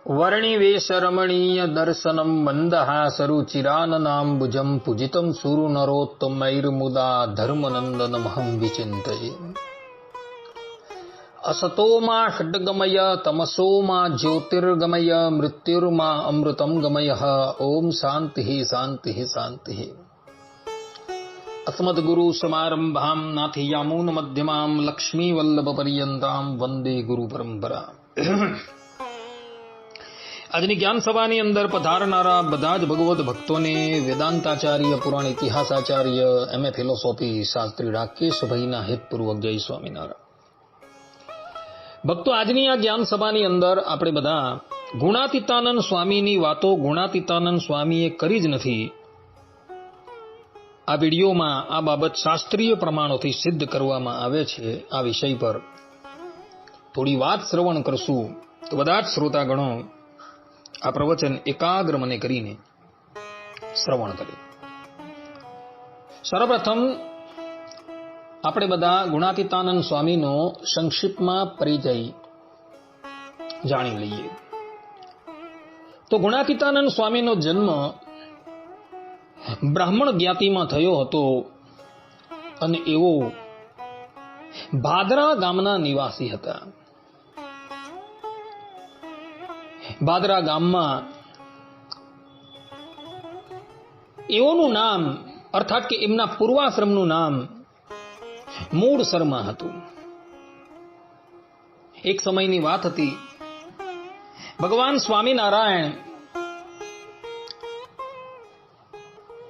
वर्णिवेशरमणीय दर्शनम मंदहासरुचिराननाम्बुजं पूजितं सुरनरोत्तमैर्मुदा धर्मनन्दनमहं विचिन्तये। असतो मा षड्गमय तमसो मा ज्योतिर्गमय मृत्युर्मा अमृतं गमय। ओम शांति शांति शांति। अस्मद्गुरु समारंभां नाथयामून मध्यमां लक्ष्मी वल्लभ पर्यंतां वंदे गुरु परंपरा। આજની જ્ઞાન સભાની અંદર પધારનારા બધા જ ભગવત ભક્તોને વેદાંતાચાર્ય, પુરાણ ઇતિહાસાચાર્ય, એમએ ફિલોસોફી શાસ્ત્રી રાકેશભાઈના હેતપૂર્વક જય સ્વામિનારાયણ। ભક્તો, આજની આ જ્ઞાન સભાની અંદર આપણે બધા ગુણાતીતાનંદ સ્વામીની વાતો ગુણાતીતાનંદ સ્વામીએ કરી જ નથી, આ વિડીયોમાં આ બાબત શાસ્ત્રીય પ્રમાણોથી સિદ્ધ કરવામાં આવે છે। આ વિષય પર થોડી વાત શ્રવણ કરશું તો બધા જ શ્રોતાગણો આ પ્રવચન એકાગ્ર મને કરીને શ્રવણ કરે। સર્વપ્રથમ આપણે બધા ગુણાતીતાનંદ સ્વામીનો સંક્ષિપ્તમાં પરિચય જાણી લઈએ। તો ગુણાતીતાનંદ સ્વામીનો જન્મ બ્રાહ્મણ જ્ઞાતિમાં થયો હતો અને એવો ભાદરા ગામના નિવાસી હતા। ભાદરા ગામમાં એઓનું નામ અર્થાત કે એમના પૂર્વાશ્રમનું નામ મૂળ શર્મા હતું। એક સમયની વાત હતી, ભગવાન સ્વામિનારાયણ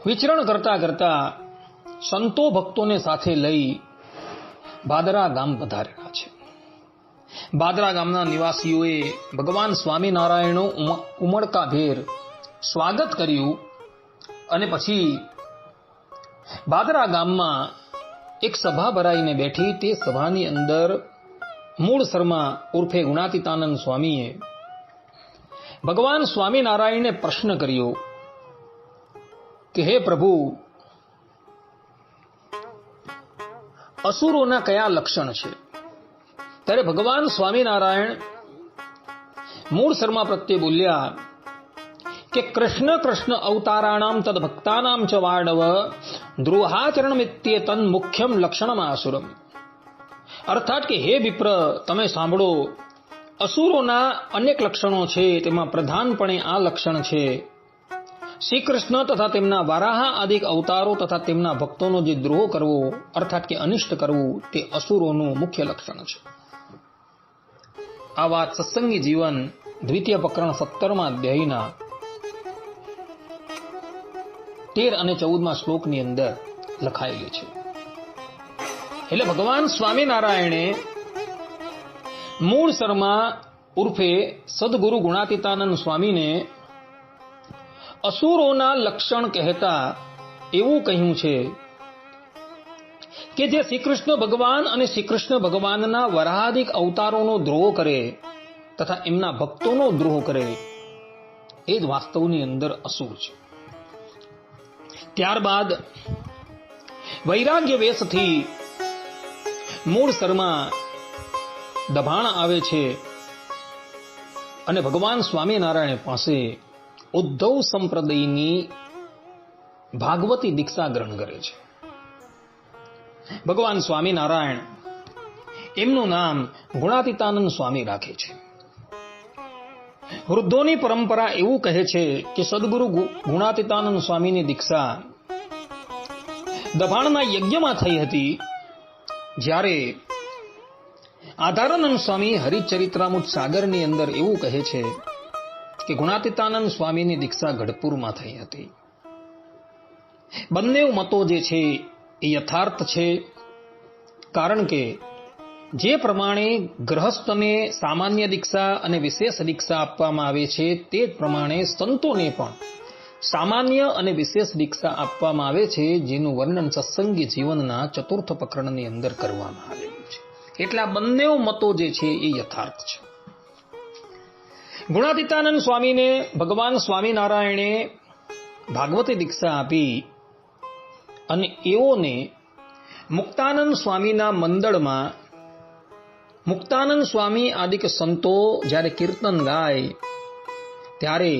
વિચરણ કરતા કરતા સંતો ભક્તોને સાથે લઈ ભાદરા ગામ પધારેલા છે। ભાદરા ગામના નિવાસીઓએ ભગવાન સ્વામિનારાયણનું ઉમળકાભેર સ્વાગત કર્યું અને પછી ભાદરા ગામમાં એક સભા ભરાઈને બેઠી। તે સભાની અંદર મૂળ શર્મા ઉર્ફે ગુણાતીતાનંદ સ્વામીએ ભગવાન સ્વામિનારાયણને પ્રશ્ન કર્યો કે હે પ્રભુ, અસુરોના કયા લક્ષણ છે? ત્યારે ભગવાન સ્વામિનારાયણ મૂળ શર્મા પ્રત્યે બોલ્યા કે કૃષ્ણ કૃષ્ણ અવતારાણામ તદ ભક્તાનામ ચ વાડવ દ્રોહાચરણમિત્યેતન મુખ્યમ લક્ષણમાસુરમ। અર્થાત કે હે વિપ્ર, તમે સાંભળો, અસુરોના અનેક લક્ષણો છે, તેમાં પ્રધાનપણે આ લક્ષણ છે, શ્રી કૃષ્ણ તથા તેમના વારાહ આદિક અવતારો તથા તેમના ભક્તોનો જે દ્રોહ કરવો અર્થાત કે અનિષ્ટ કરવું તે અસુરોનું મુખ્ય લક્ષણ છે। આ વાત સત્સંગી જીવન દ્વિતીય પ્રકરણ 17મા અધ્યાયના 13 અને 14મા શ્લોકની અંદર લખાયેલી છે। એટલે ભગવાન સ્વામિનારાયણે મૂળ શર્મા ઉર્ફે સદગુરુ ગુણાતીતાનંદ સ્વામીને અસુરોના લક્ષણ કહેતા એવું કહ્યું છે કે જે શ્રી કૃષ્ણ ભગવાન અને શ્રી કૃષ્ણ ભગવાનના વરાહાદિક અવતારોનો દ્રોહ કરે તથા એમના ભક્તોનો દ્રોહ કરે એ જ વાસ્તવની અંદર અસુર છે। ત્યારબાદ વૈરાગ્ય વેશથી મૂળ શર્મા દભાણ આવે છે અને ભગવાન સ્વામિનારાયણ પાસે ઉદ્ધવ સંપ્રદાયની ભાગવતી દીક્ષા ગ્રહણ કરે છે। ભગવાન સ્વામિનારાયણ એમનું નામ ગુણાતીતાનંદ સ્વામી રાખે છે। વૃદ્ધોની પરંપરા એવું કહે છે કે સદગુરુ ગુણાતીતાનંદ સ્વામીની દીક્ષા દભાણના યજ્ઞમાં થઈ હતી, જ્યારે આધારાનંદ સ્વામી હરિચરિત્રામૃત સાગરની અંદર એવું કહે છે કે ગુણાતીતાનંદ સ્વામીની દીક્ષા ગઢપુરમાં થઈ હતી। બંને મતો જે છે એ યથાર્થ છે, કારણ કે જે પ્રમાણે ગ્રહસ્થને સામાન્ય દીક્ષા અને વિશેષ દીક્ષા આપવામાં આવે છે તે જ પ્રમાણે સંતોને પણ સામાન્ય અને વિશેષ દીક્ષા આપવામાં આવે છે, જેનું વર્ણન સત્સંગી જીવનના ચતુર્થ પ્રકરણની અંદર કરવામાં આવેલું છે। એટલે આ બંને મતો જે છે એ યથાર્થ છે। ગુણાતીતાનંદ સ્વામીને ભગવાન સ્વામિનારાયણે ભાગવતી દીક્ષા આપી અને એઓને મુક્તાનંદ સ્વામીના મંડળમાં મુક્તાનંદ સ્વામી આદિક સંતો જ્યારે કીર્તન ગાય ત્યારે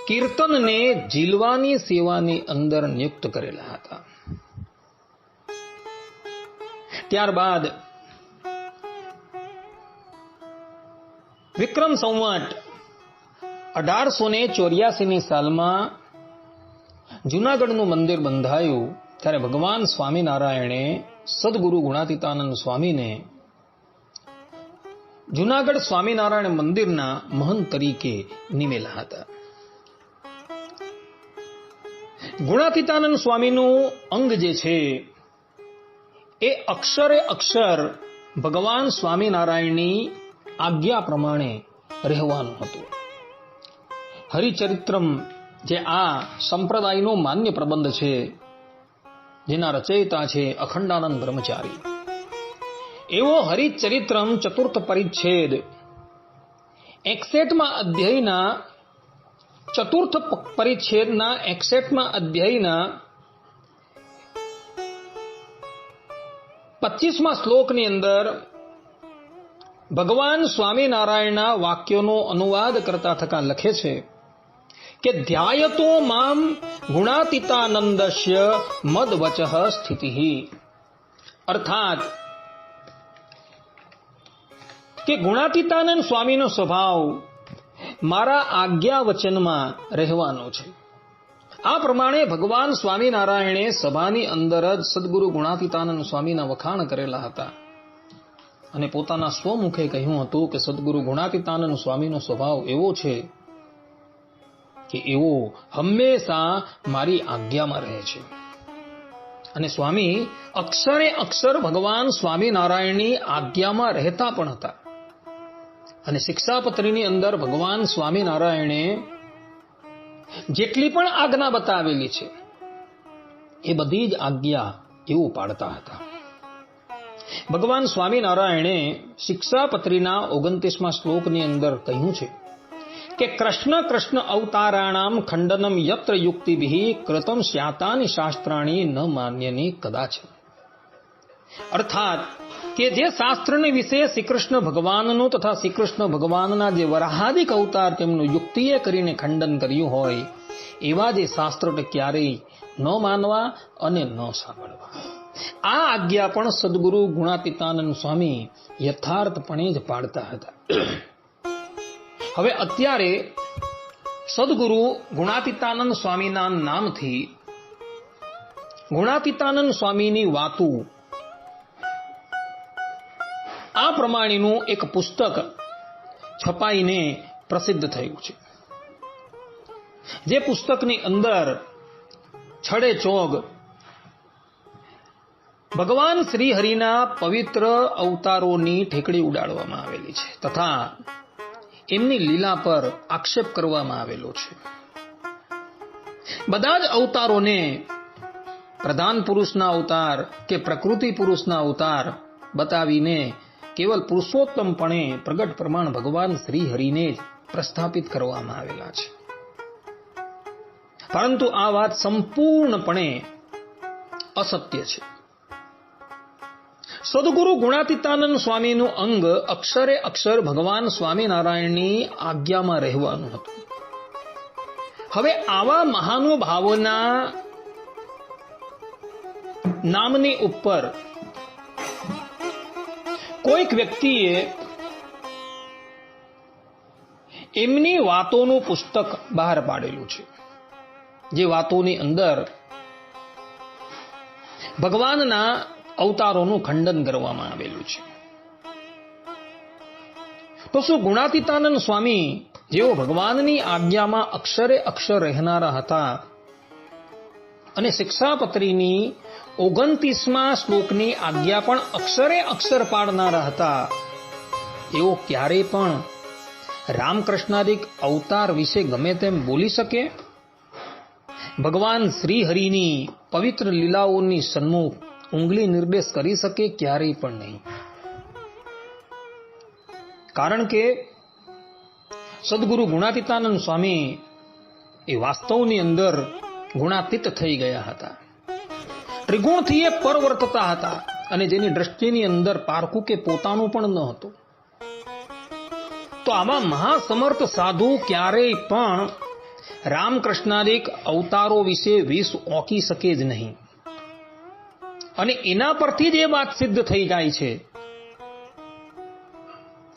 કીર્તનને ઝીલવાની સેવાની અંદર નિયુક્ત કરેલા હતા. ત્યારબાદ વિક્રમ સંવત 1884ની સાલમાં જૂનાગઢનું મંદિર બંધાયું ત્યારે ભગવાન સ્વામિનારાયણે સદગુરુ ગુણાતીતાનંદ સ્વામીને જૂનાગઢ સ્વામિનારાયણ મંદિરના મહંત તરીકે નિમેલા હતા. ગુણાતીતાનંદ સ્વામીનું અંગ જે છે એ અક્ષરે અક્ષર ભગવાન સ્વામિનારાયણની આજ્ઞા પ્રમાણે રહેવાનું હતું. હરિચરિત્રમ જે આ સંપ્રદાયનો માન્ય પ્રબંધ છે, જેના રચયિતા છે અખંડાનંદ બ્રહ્મચારી, એવો હરિચરિત્રમ ચતુર્થ પરિચ્છેદ 61મા અધ્યાયના ચતુર્થ પરિચ્છેદના 61મા અધ્યાયના 25મા શ્લોકની અંદર ભગવાન સ્વામિનારાયણના વાક્યોનો અનુવાદ કરતા થકા લખે છે કે ધ્યાયતો મામ ગુણાતીતાનંદસ્ય મદવચઃ સ્થિતિઃ, અર્થાત કે ગુણાતીતાનંદ સ્વામીનો સ્વભાવ મારા આજ્ઞા વચનમાં રહેવાનો છે. આ પ્રમાણે ભગવાન સ્વામિનારાયણે સભાની અંદર જ સદગુરુ ગુણાતીતાનંદ સ્વામીના વખાણ કરેલા હતા અને પોતાના સ્વમુખે કહ્યું હતું કે સદગુરુ ગુણાતીતાનંદ સ્વામીનો સ્વભાવ એવો છે કે એવો હંમેશા મારી આજ્ઞામાં રહે છે. અને સ્વામી અક્ષરે અક્ષર ભગવાન સ્વામિનારાયણની આજ્ઞામાં રહેતા પણ હતા. અને શિક્ષાપત્રીની અંદર ભગવાન સ્વામિનારાયણે જેટલી પણ આજ્ઞા બતાવેલી છે એ બધી જ આજ્ઞા એવું પાડતા હતા. ભગવાન સ્વામિનારાયણે શિક્ષાપત્રીના 29મા શ્લોકની અંદર કહ્યું છે કે કૃષ્ણ કૃષ્ણ અવતારાણામ ખંડનમ યત્ર યુક્તિભિઃ કૃતમ સ્યાતાનિ શાસ્ત્રાણી ન માન્યની કદાચ. અર્થાત કે જે શાસ્ત્રને વિશે શ્રી કૃષ્ણ ભગવાનનું તથા શ્રી કૃષ્ણ ભગવાનના જે વરાહાદિક અવતાર તેમનું યુક્તિએ કરીને ખંડન કર્યું હોય એવા જે શાસ્ત્ર ક્યારેય ન માનવા અને ન સાંભળવા. આ આજ્ઞા પણ સદગુરુ ગુણાતીતાનંદ સ્વામી યથાર્થપણે જ પાડતા હતા. હવે અત્યારે સદગુરુ ગુણાતીતાનંદ સ્વામીના નામથી ગુણાતીતાનંદ સ્વામીની વાતો આ પ્રમાણેનું એક પુસ્તક છપાઈને પ્રસિદ્ધ થયું છે. જે પુસ્તકની અંદર છડે ચોગ ભગવાન શ્રી હરિના પવિત્ર અવતારોની ઠેકડી ઉડાડવામાં આવેલી છે તથા એમની લીલા પર આક્ષેપ કરવામાં આવેલો છે. બધા જ અવતારોને પ્રધાન પુરુષના અવતાર કે પ્રકૃતિ પુરુષના અવતાર બતાવીને કેવલ પુરુષોત્તમપણે પ્રગટ પ્રમાણ ભગવાન શ્રી હરિને જ પ્રસ્થાપિત કરવામાં આવેલા છે. પરંતુ આ વાત સંપૂર્ણપણે અસત્ય છે. સદગુરુ ગુણાતીતાનંદ સ્વામીનું અંગ અક્ષરે અક્ષર ભગવાન સ્વામિનારાયણની આજ્ઞામાં રહેવાનું હતું. હવે આવા મહાનુભાવોના નામની ઉપર કોઈક વ્યક્તિએ એમની વાતોનું પુસ્તક બહાર પાડેલું છે, જે વાતોની અંદર ભગવાનના અવતારોનું ખંડન કરવામાં આવેલું છે. તો શું ગુણાતીતાનંદ સ્વામી જેઓ ભગવાનની આજ્ઞામાં અક્ષરે અક્ષર રહેનારા હતા અને શિક્ષાપત્રીની 29મા શ્લોકની આજ્ઞા પણ અક્ષરે અક્ષર પાડનારા હતા, એઓ ક્યારેય પણ રામકૃષ્ણાદિક અવતાર વિશે ગમે તેમ બોલી શકે? ભગવાન શ્રી હરિની પવિત્ર લીલાઓની સન્મુખ ઉંગલી નિર્દેશ કરી શકે? ક્યારેય પણ નહીં. કારણ કે સદગુરુ ગુણાતીતાનંદ સ્વામી એ વાસ્તવની અંદર ગુણાતીત થઈ ગયા હતા. ત્રિગુણથી એ પર વર્તતા હતા અને જેની દ્રષ્ટિની અંદર પારખું કે પોતાનું પણ ન હતું. તો આવા મહાસમર્થ સાધુ ક્યારેય પણ રામકૃષ્ણાદિક અવતારો વિશે વિષ ઓકી શકે જ નહીં. અને એના પરથી જ એ વાત સિદ્ધ થઈ જાય છે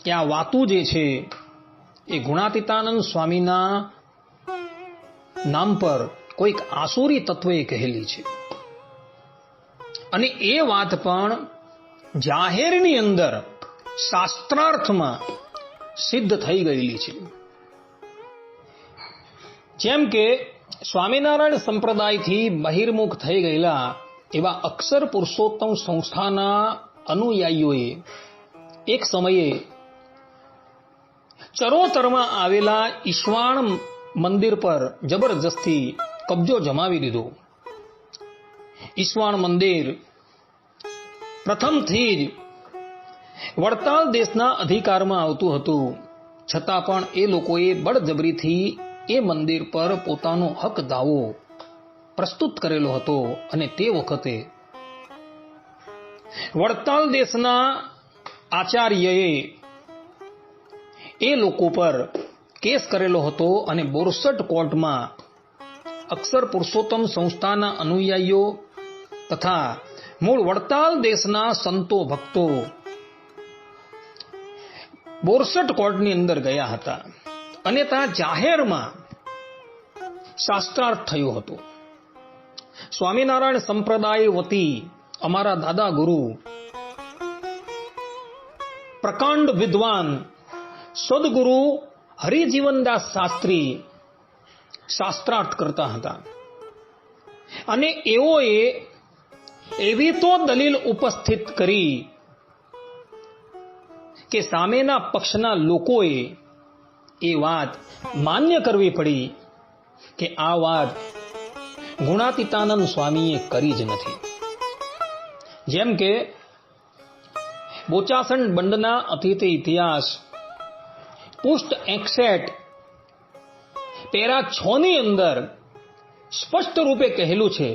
કે આ વાતું જે છે એ ગુણાતીતાનંદ સ્વામીના નામ પર કોઈક આસુરી તત્વએ કહેલી છે. અને એ વાત પણ જાહેરની અંદર શાસ્ત્રાર્થમાં સિદ્ધ થઈ ગયેલી છે. જેમ કે સ્વામિનારાયણ સંપ્રદાયથી બહિર્મુખ થઈ ગયેલા એવા અક્ષર પુરુષોત્તમ સંસ્થાના અનુયાયીઓએ એક સમયે ચરોતરમાં આવેલા ઈશ્વાણ મંદિર પર જબરજસ્તી કબજો જમાવી લીધો. ઈશ્વાણ મંદિર પ્રથમથી જ વડતાલ દેશના અધિકારમાં આવતું હતું, છતાં પણ એ લોકોએ બળજબરીથી એ મંદિર પર પોતાનો હક દાવો પ્રસ્તુત કરેલો હતો. અને તે વખતે વડતાલ દેશના આચાર્યએ એ લોકો પર કેસ કરેલો હતો અને બોરસદ કોર્ટમાં અક્ષર પુરુષોત્તમ સંસ્થાના અનુયાયીઓ તથા મૂળ વડતાલ દેશના સંતો ભક્તો બોરસદ કોર્ટની અંદર ગયા હતા. અને ત્યાં જાહેરમાં શાસ્ત્રાર્થ થયો હતો. સ્વામિનારાયણ સંપ્રદાય વતી અમારા દાદા ગુરુ પ્રકાંડ વિદ્વાન સદગુરુ હરિજીવનદાસ શાસ્ત્રી શાસ્ત્રાર્થ કરતા હતા. અને એઓએ એવી તો દલીલ ઉપસ્થિત કરી કે સામેના પક્ષના લોકોએ એ વાત માન્ય કરવી પડી કે આ વાત ગુણાતીતાનંદ સ્વામીએ કરી જ નથી. જેમ કે બોચાસણ બંડના અતિથિ ઇતિહાસ પુષ્ટ 61 પેરા 6 ની અંદર સ્પષ્ટ રૂપે કહેલું છે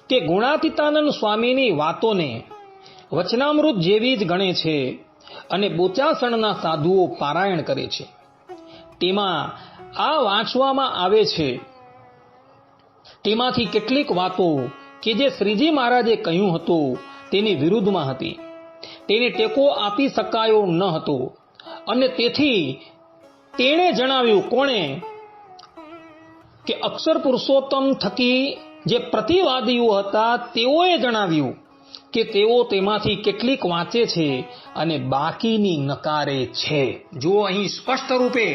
કે ગુણાતીતાનંદ સ્વામીની વાતોને વચનામૃત જેવી જ ગણે છે અને બોચાસણના સાધુઓ પારાયણ કરે છે. તેમાં આ વાંચવામાં આવે છે તેમાંથી કેટલીક વાતો કે જે શ્રીજી મહારાજે કહ્યું હતું તેની વિરુદ્ધમાં હતી, તેને ટેકો આપી શકાયો ન હતો. અને તેથી તેણે જણાવ્યું, કોણે, કે અક્ષર પુરુષોત્તમ થકી જે પ્રતિવાદીઓ હતા તેઓએ જણાવ્યું કે તેઓ તેમાંથી કેટલીક વાંચે છે અને બાકીની નકારે છે. જો અહીં સ્પષ્ટ રૂપે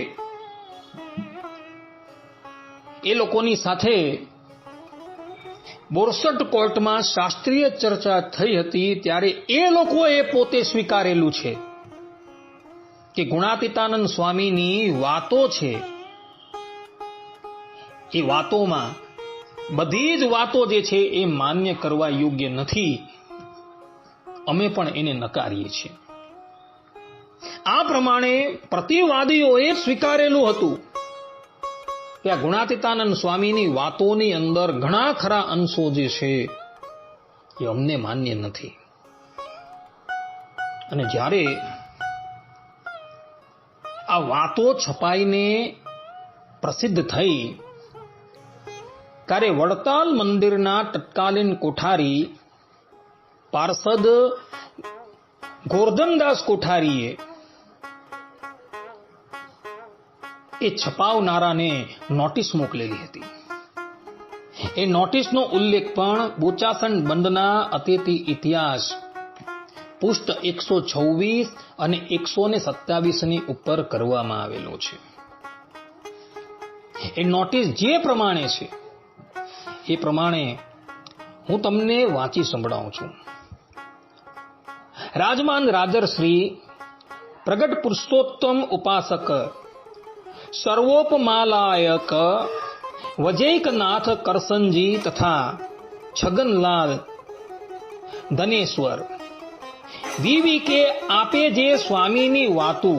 એ લોકોની સાથે બોરસદ કોર્ટમાં શાસ્ત્રીય ચર્ચા થઈ હતી ત્યારે એ લોકોએ પોતે સ્વીકારેલું છે કે ગુણાતીતાનંદ સ્વામીની વાતો છે એ વાતોમાં બધી જ વાતો જે છે એ માન્ય કરવા યોગ્ય નથી. અમે પણ એને નકારીએ છીએ. આ પ્રમાણે પ્રતિવાદીઓએ સ્વીકારેલું હતું કે આ ગુણાતીતાનંદ સ્વામીની વાતોની અંદર ઘણા ખરા અંશો જે છે એ અમને માન્ય નથી. અને જ્યારે આ વાતો છપાઈને પ્રસિદ્ધ થઈ ત્યારે વડતાલ મંદિરના તત્કાલીન કોઠારી પાર્ષદ ગોરધનદાસ કોઠારીએ એ છપાવનારાને નોટિસ મોકલેલી હતી. એ નોટિસનો ઉલ્લેખ પણ બોચાસણ બંધના અતિથિ ઇતિહાસ પુષ્ટ 126 અને 127 ની ઉપર કરવામાં આવેલો છે. એ નોટિસ જે પ્રમાણે છે એ પ્રમાણે હું તમને વાંચી સંભળાવું છું. રાજમાન રાજર્શ્રી પ્રગટ પુરુષોત્તમ ઉપાસક સર્વોપમાલાયક વજૈકનાથ કરસનજી તથા છગનલાલ ધનેશ્વર વીવીકે આપે જે સ્વામીની વાતો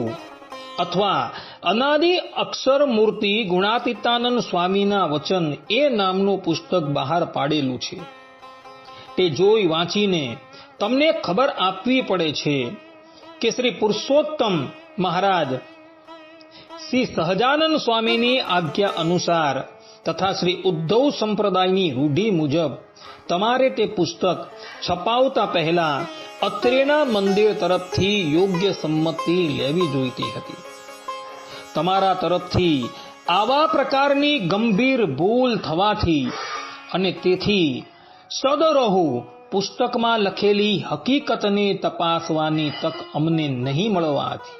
અથવા અનાદિ અક્ષર મૂર્તિ ગુણાતીતાનંદ સ્વામીના વચન એ નામનું પુસ્તક બહાર પાડેલું છે. તે જોઈ વાંચીને તમને ખબર આપવી પડે છે કે શ્રી પુરુષોત્તમ મહારાજ શ્રી સહજાનંદ સ્વામીની આજ્ઞા અનુસાર તથા શ્રી ઉદ્ધવ સંપ્રદાયની રૂઢિ મુજબ તમારે તે પુસ્તક છપાવતા પહેલા અત્રેના મંદિર તરફથી યોગ્ય સંમતિ લેવી જોઈતી હતી. તમારા તરફથી આવા પ્રકારની ગંભીર ભૂલ થવાથી અને તેથી સદરહુ પુસ્તકમાં લખેલી હકીકતને તપાસવાની તક અમને નહીં મળવાથી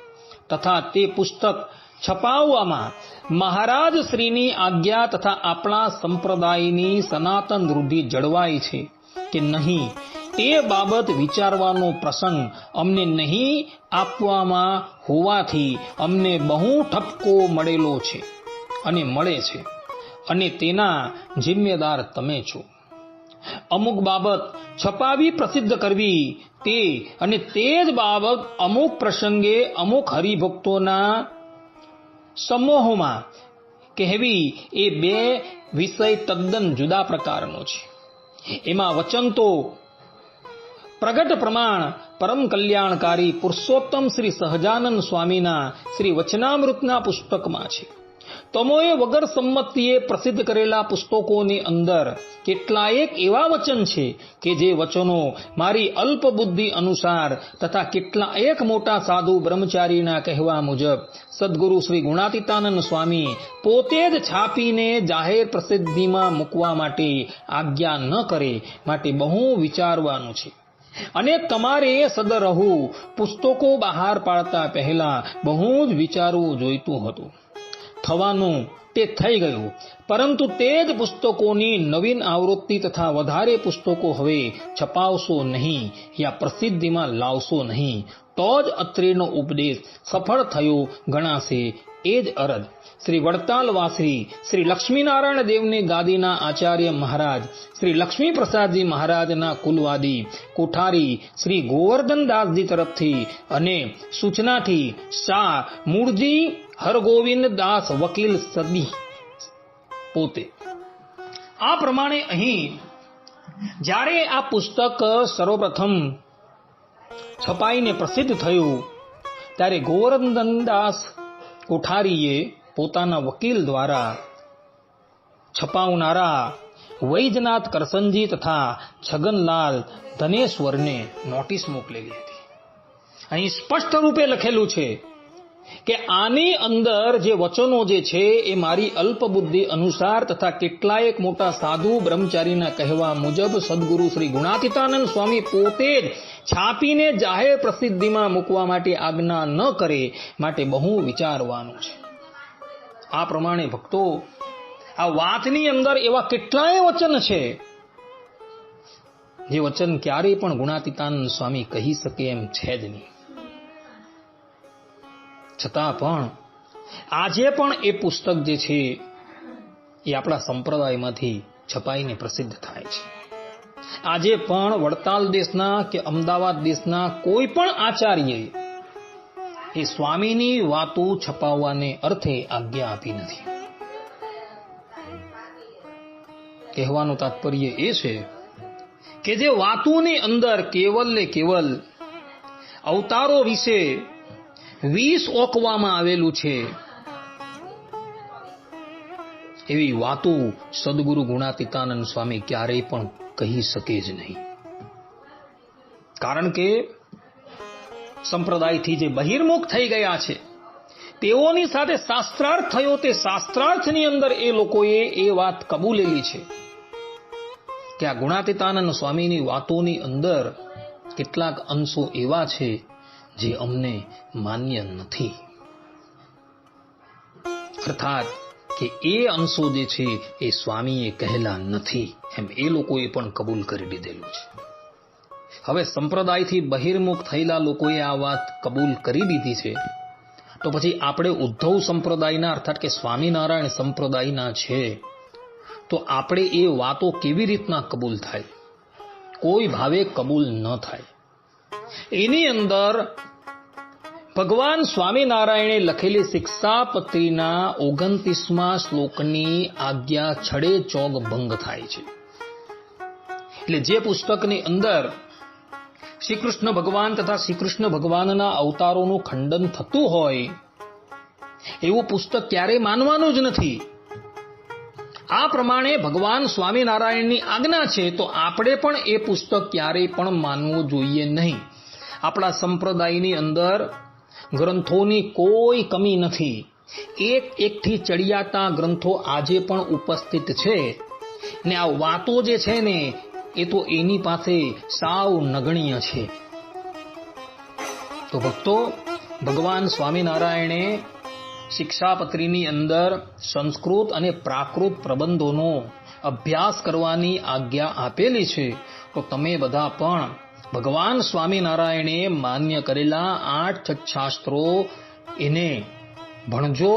તથા તે પુસ્તક છપાવવામાં મહારાજ શ્રીની આજ્ઞા તથા આપણા સંપ્રદાયની સનાતન રૂઢિ જળવાય છે કે નહીં તે બાબત વિચારવાનો પ્રસંગ અમને નહીં આપવામાં હોવાથી અમને બહુ ઠપકો મળેલો છે અને મળે છે અને તેના જિમ્મેદાર તમે છો. અમુક બાબત છપાવી પ્રસિદ્ધ કરવી તે અને તે જ બાબત અમુક પ્રસંગે અમુક હરિભક્તોના સમૂહોમાં કહેવી એ બે વિષય તદ્દન જુદા પ્રકારનો છે. એમાં વચન તો પ્રગટ પ્રમાણ પરમ કલ્યાણકારી પુરુષોત્તમ શ્રી સહજાનંદ સ્વામીના શ્રી વચનામૃતના પુસ્તકમાં છે. તમોએ વગર સંમતિએ પ્રસિદ્ધ કરેલા પુસ્તકોની અંદર કેટલાયક એવા વચન છે કે જે વચનો મારી અલ્પ બુદ્ધિ અનુસાર તથા કેટલાયક મોટા સાધુ બ્રહ્મચારીના કહેવા મુજબ સદગુરુ શ્રી ગુણાતીતાનંદ સ્વામી પોતે જ છાપીને જાહેર પ્રસિદ્ધિમાં મૂકવા માટે આજ્ઞા ન કરે માટે બહુ વિચારવાનું છે. અને તમારે સદરહુ પુસ્તકો બહાર પાડતા પહેલા બહુ જ વિચારવું જોઈતું હતું. થવાનું તે થઈ ગયું, પરંતુ તે જ પુસ્તકોની નવીન આવૃત્તિ તથા વધારે પુસ્તકો હવે છપાવશો નહીં યા પ્રસિદ્ધિમાં લાવશો નહીં તો જ અત્રેનો ઉપદેશ સફળ થયો ગણાશે. એ જ અરજ શ્રી વડતાલવાસી શ્રી લક્ષ્મીનારાયણ દેવની ગાદીના આચાર્ય મહારાજ શ્રી લક્ષ્મી પ્રસાદજી મહારાજના કુલવાદી કોઠારી શ્રી ગોવર્ધનદાસજી તરફથી અને સૂચનાથી શાહ મૂળજી હરગોવિંદ દાસ વકીલ સદી પોતે આ પ્રમાણે અહીં જ્યારે આ પુસ્તક સર્વપ્રથમ છપાઈને પ્રસિદ્ધ થયું ત્યારે ગોવર્ધનદાસ કોઠારીએ પોતાના વકીલ દ્વારા છપાવનારા વૈજનાથ કરસનજી તથા છગનલાલ ધનેશ્વરને નોટિસ મોકલેલી હતી. અહીં સ્પષ્ટ રૂપે લખેલું છે કે આની અંદર જે વચનો જે છે એ મારી અલ્પ બુદ્ધિ અનુસાર તથા કેટલાયક મોટા સાધુ બ્રહ્મચારીના કહેવા મુજબ સદગુરુ શ્રી ગુણાતીતાનંદ સ્વામી પોતે જ છાપીને જાહેર પ્રસિદ્ધિમાં મૂકવા માટે આજ્ઞા ન કરે માટે બહુ વિચારવાનું છે. આ પ્રમાણે ભક્તો આ વાતની અંદર એવા કેટલાય વચન છે જે વચન ક્યારેય પણ ગુણાતીતાનંદ સ્વામી કહી શકે એમ છે જ નહીં. છતાં પણ આજે પણ એ પુસ્તક જે છે એ આપણા સંપ્રદાયમાંથી છપાઈને પ્રસિદ્ધ થાય છે. આજે પણ વડતાલ દેશના કે અમદાવાદ દેશના કોઈ પણ આચાર્યએ એ સ્વામીની વાતો છપાવવાને અર્થે આજ્ઞા આપી નથી. કહેવાનું તાત્પર્ય એ છે કે જે વાતોની અંદર કેવલ ને કેવલ અવતારો વિશે 20 ઓકવામાં આવેલું છે એવી વાતો સદગુરુ ગુણાતીતાનંદ સ્વામી ક્યારેય પણ કહી શકે જ નહીં. કારણ કે સંપ્રદાયથી જે બહિર્મુખ થઈ ગયા છે તેઓની સાથે શાસ્ત્રાર્થ થયો, તે શાસ્ત્રાર્થની અંદર એ લોકોએ એ વાત કબૂલેલી છે કે આ ગુણાતીતાનંદ સ્વામીની વાતોની અંદર કેટલાક અંશો એવા છે જે અમને માન્ય નથી. અર્થાત કે એ અંશો જે છે એ સ્વામીએ કહેલા નથી એમ એ લોકોએ પણ કબૂલ કરી લીધેલું છે. હવે સંપ્રદાયથી બહિર્મુખ થયેલા લોકોએ આ વાત કબૂલ કરી દીધી છે તો પછી આપણે ઉદ્ધવ સંપ્રદાયના અર્થાત કે સ્વામિનારાયણ સંપ્રદાયના છે તો આપણે એ વાતો કેવી રીતના કબૂલ થાય? કોઈ ભાવે કબૂલ ન થાય. એની અંદર ભગવાન સ્વામિનારાયણે લખેલી શિક્ષાપત્રીના 29મા શ્લોકની આજ્ઞા છડે ચોગ ભંગ થાય છે. એટલે જે પુસ્તકની અંદર શ્રી કૃષ્ણ ભગવાન તથા શ્રી કૃષ્ણ ભગવાનના અવતારોનું ખંડન થતું હોય એવું પુસ્તક ક્યારેય માનવાનું જ નથી. આ પ્રમાણે ભગવાન સ્વામિનારાયણની આજ્ઞા છે, તો આપણે પણ એ પુસ્તક ક્યારેય પણ માનવું જોઈએ નહીં. આપણા સંપ્રદાયની અંદર ગ્રંથોની કોઈ કમી નથી. એકથી ચડિયાતા ગ્રંથો આજે પણ ઉપસ્થિત છે, ને આ વાતો જે છે ને એ તો એની પાસે સાવ નગણ્ય છે. તો ભક્તો, ભગવાન સ્વામિનારાયણે શિક્ષાપત્રીની અંદર સંસ્કૃત અને પ્રાકૃત પ્રબંધોનો અભ્યાસ કરવાની આજ્ઞા આપેલી છે. તો તમે બધા પણ ભગવાન સ્વામિનારાયણે માન્ય કરેલા 8 શાસ્ત્રો એને ભણજો,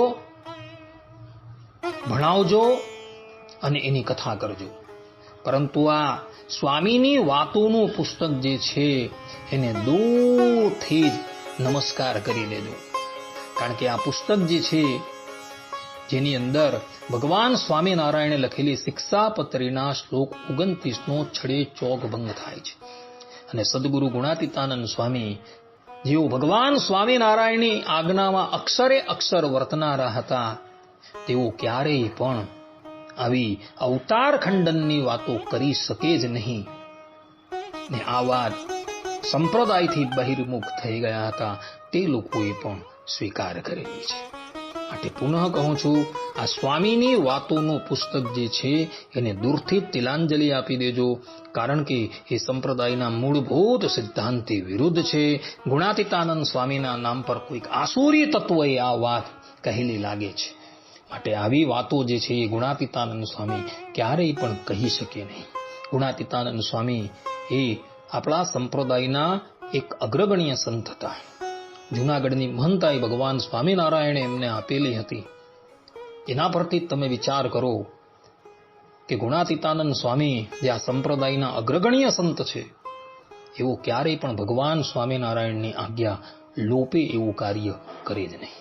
ભણાવજો અને એની કથા કરજો. પરંતુ આ સ્વામીની વાતોનું પુસ્તક જે છે એને દૂરથી જ નમસ્કાર કરી લેજો. કારણ કે આ પુસ્તક જે છે જેની અંદર ભગવાન સ્વામિનારાયણે લખેલી શિક્ષાપત્રીના શ્લોક 29નો છડે ચોક ભંગ થાય છે. અને સદગુરુ ગુણાતીતાનંદ સ્વામી, જેઓ ભગવાન સ્વામિનારાયણની આજ્ઞામાં અક્ષરે અક્ષર વર્તનારા હતા, તેઓ ક્યારેય પણ આવી અવતાર ખંડનની વાતો કરી શકે જ નહીં. ને આ વાત સંપ્રદાયથી બહિર્મુખ થઈ ગયા હતા તે લોકોએ પણ સ્વીકાર કરેલી છે. માટે પુનઃ કહું છું, આ સ્વામીની વાતોનું પુસ્તક જે છે એને દૂરથી તિલાંજલિ આપી દેજો. કારણ કે એ સંપ્રદાયના મૂળભૂત સિદ્ધાંતથી વિરુદ્ધ છે. ગુણાતીતાનંદ સ્વામીના નામ પર કોઈક આસુરી તત્વએ આ વાત કહેલી લાગે છે. માટે આવી વાતો જે છે એ ગુણાતીતાનંદ સ્વામી ક્યારેય પણ કહી શકે નહીં. ગુણાતીતાનંદ સ્વામી એ આપણા સંપ્રદાયના એક અગ્રગણ્ય સંત હતા. જૂનાગઢની મહંતાઈ ભગવાન સ્વામિનારાયણે એમને આપેલી હતી. એના પરથી તમે વિચાર કરો કે ગુણાતીતાનંદ સ્વામી જે આ સંપ્રદાયના અગ્રગણ્ય સંત છે, એવો ક્યારેય પણ ભગવાન સ્વામિનારાયણની આજ્ઞા લોપે એવું કાર્ય કરે જ નહીં.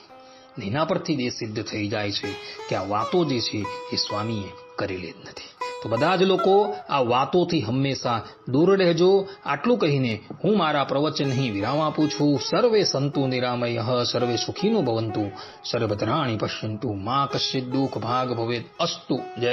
એના પરથી જ એ સિદ્ધ થઈ જાય છે કે આ વાતો જે છે એ સ્વામીએ કરેલી જ નથી. તો બધા જ લોકો આ વાતોથી હંમેશા દૂર રહેજો. આટલું કહીને હું મારા પ્રવચન અહીં વિરામ આપું છું. સર્વે સંતુ નિરામયઃ, સર્વે સુખીનો ભવંતુ, સર્વભદ્રાણિ પશ્યન્તુ, મા કશ્ચિદ દુઃખ ભાગ ભવેદ અસ્તુ. જય